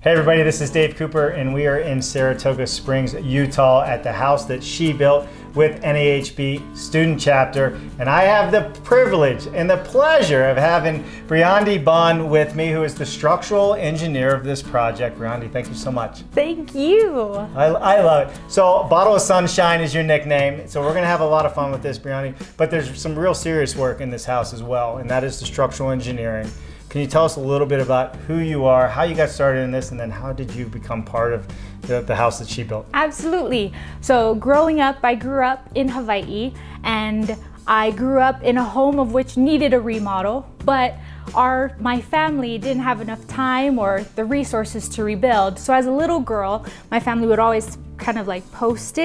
Hey everybody, this is Dave Cooper and we are in Saratoga Springs, Utah at the house that she built with NAHB Student Chapter. And I have the privilege and the pleasure of having Briandi Bond with me, who is the structural engineer of this project. Briandi, thank you so much. Thank you. I love it. So Bottle of Sunshine is your nickname. So we're gonna have a lot of fun with this, Briandi, but there's some real serious work in this house as well, and that is the structural engineering. Can you tell us a little bit about who you are, how you got started in this, and then how did you become part of the house that she built? Absolutely. So growing up, I grew up in Hawaii, and I grew up in a home of which needed a remodel, but my family didn't have enough time or the resources to rebuild. So as a little girl, my family would always kind of like post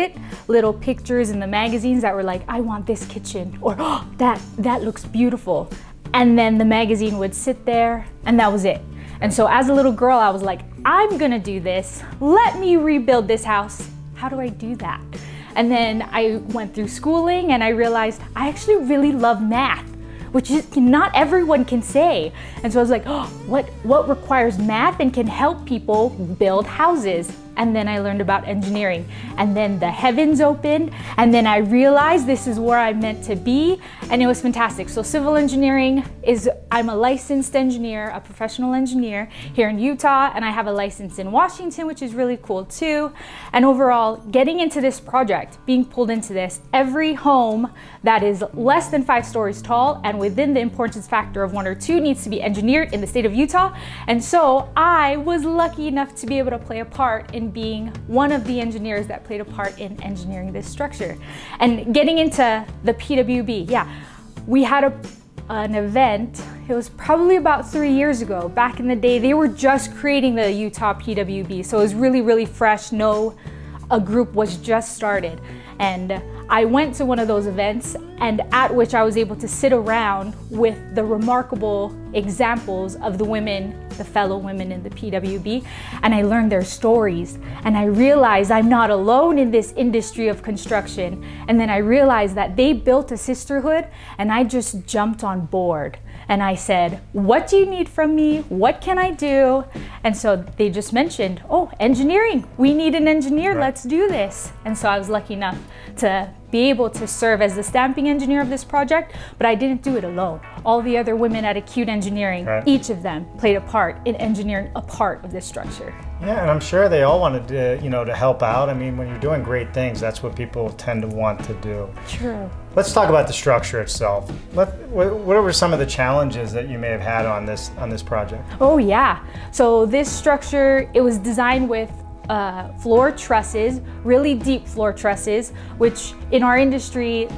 little pictures in the magazines that were like, I want this kitchen, or oh, that looks beautiful. And then the magazine would sit there and that was it. And so as a little girl, I was like, I'm gonna do this. Let me rebuild this house. How do I do that? And then I went through schooling and I realized I actually really love math, which is not everyone can say. And so I was like, oh, what requires math and can help people build houses? And then I learned about engineering, and then the heavens opened, and then I realized this is where I'm meant to be, and it was fantastic. So civil engineering I'm a licensed engineer, a professional engineer here in Utah, and I have a license in Washington, which is really cool too. And overall, getting into this project, being pulled into this, every home that is less than 5 stories tall and within the importance factor of 1 or 2 needs to be engineered in the state of Utah. And so I was lucky enough to be able to play a part in being one of the engineers that played a part in engineering this structure. And getting into the PWB, yeah, we had an event, it was probably about 3 years ago. Back in the day, they were just creating the Utah PWB, so it was really, really fresh. A group was just started. And I went to one of those events, and at which I was able to sit around with the remarkable examples of the fellow women in the PWB, and I learned their stories, and I realized I'm not alone in this industry of construction. And then I realized that they built a sisterhood, and I just jumped on board. And I said, what do you need from me? What can I do? And so they just mentioned, oh, engineering. We need an engineer, right. Let's do this. And so I was lucky enough to be able to serve as the stamping engineer of this project, but I didn't do it alone. All the other women at Acute Engineering, right. Each of them played a part in engineering a part of this structure. Yeah, and I'm sure they all wanted to help out. I mean, when you're doing great things, that's what people tend to want to do. True. Let's talk about the structure itself. What were some of the challenges that you may have had on this project? Oh yeah, so this structure, it was designed with floor trusses, really deep floor trusses, which in our industry,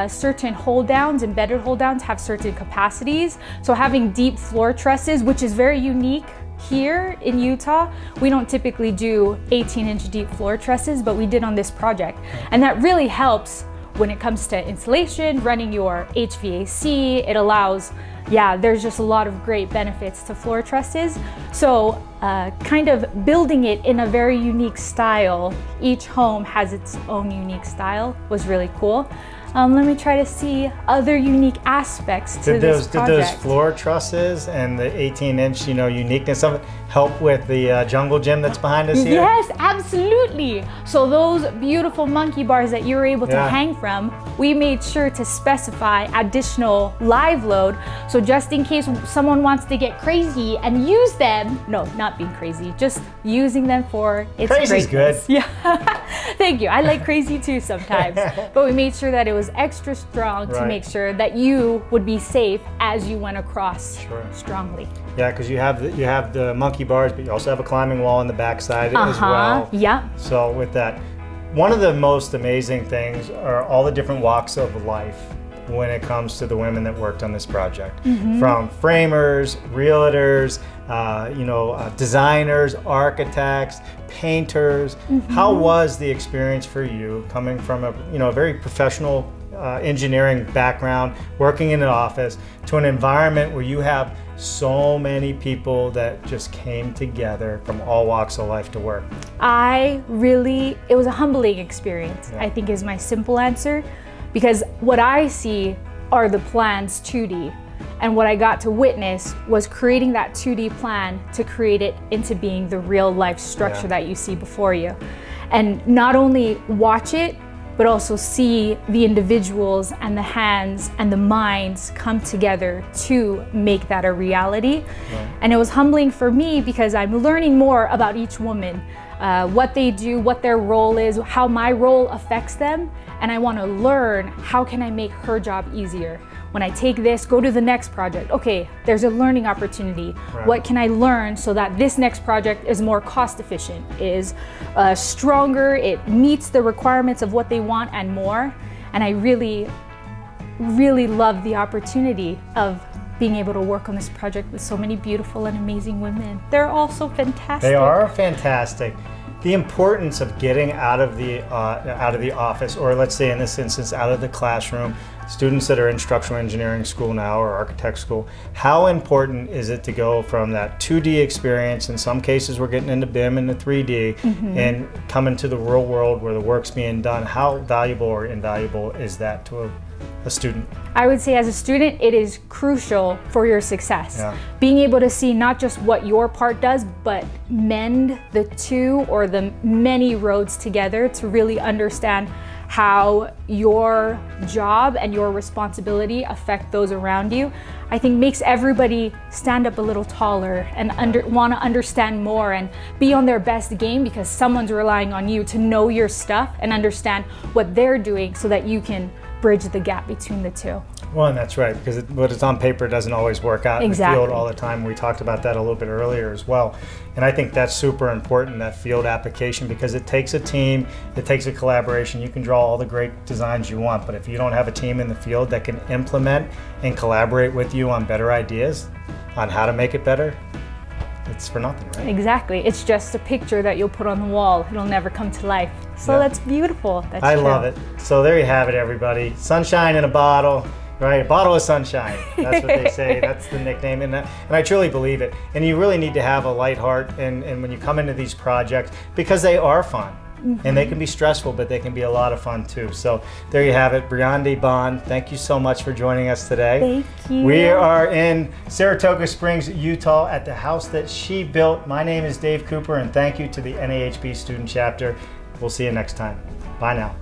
certain hold downs, embedded hold downs have certain capacities. So having deep floor trusses, which is very unique here in Utah, we don't typically do 18-inch deep floor trusses, but we did on this project. And that really helps when it comes to insulation, running your HVAC. It allows, there's just a lot of great benefits to floor trusses. So kind of building it in a very unique style, each home has its own unique style, was really cool. Let me try to see other unique aspects to this project. Did those floor trusses and the 18-inch, uniqueness of it help with the jungle gym that's behind us here? Yes, absolutely. So those beautiful monkey bars that you were able to hang from, we made sure to specify additional live load. So just in case someone wants to get crazy and use them, no, not being crazy, just using them for its Crazy's greatness. Good. Yeah, thank you. I like crazy too sometimes, but we made sure that it was extra strong to make sure that you would be safe as you went across strongly. Yeah, because you have the monkey bars, but you also have a climbing wall on the backside as well. Yeah. So with that, one of the most amazing things are all the different walks of life when it comes to the women that worked on this project. From framers, realtors, designers, architects, painters. How was the experience for you coming from a very professional engineering background, working in an office, to an environment where you have so many people that just came together from all walks of life to work? It was a humbling experience, I think is my simple answer, because what I see are the plans 2D. And what I got to witness was creating that 2D plan to create it into being the real life structure that you see before you. And not only watch it, but also see the individuals and the hands and the minds come together to make that a reality. And it was humbling for me because I'm learning more about each woman, what they do, what their role is, how my role affects them. And I want to learn, how can I make her job easier? When I take this, go to the next project. Okay, there's a learning opportunity. What can I learn so that this next project is more cost efficient, is stronger, it meets the requirements of what they want and more. And I really, really love the opportunity of being able to work on this project with so many beautiful and amazing women. They're all so fantastic. They are fantastic. The importance of getting out of the office, or let's say in this instance, out of the classroom, students that are in structural engineering school now or architect school, how important is it to go from that 2D experience, in some cases we're getting into BIM and the 3D, and come into the real world where the work's being done? How valuable or invaluable is that to a student? I would say as a student, it is crucial for your success. Being able to see not just what your part does, but mend the two or the many roads together to really understand how your job and your responsibility affect those around you, I think makes everybody stand up a little taller and want to understand more and be on their best game, because someone's relying on you to know your stuff and understand what they're doing so that you can bridge the gap between the two. Well, and that's right, because what is on paper doesn't always work out in the field all the time. We talked about that a little bit earlier as well. And I think that's super important, that field application, because it takes a team, it takes a collaboration. You can draw all the great designs you want, but if you don't have a team in the field that can implement and collaborate with you on better ideas on how to make it better, it's for nothing, right? Exactly. It's just a picture that you'll put on the wall. It'll never come to life. So that's beautiful. That's I true. love it. So there you have it, everybody. Sunshine in a bottle, right? A bottle of sunshine. That's what they say. That's the nickname. And I truly believe it. And you really need to have a light heart and when you come into these projects, because they are fun. And they can be stressful, but they can be a lot of fun too. So there you have it. Briande Bond, thank you so much for joining us today. Thank you. We are in Saratoga Springs, Utah at the house that she built. My name is Dave Cooper, and thank you to the NAHB student chapter. We'll see you next time. Bye now.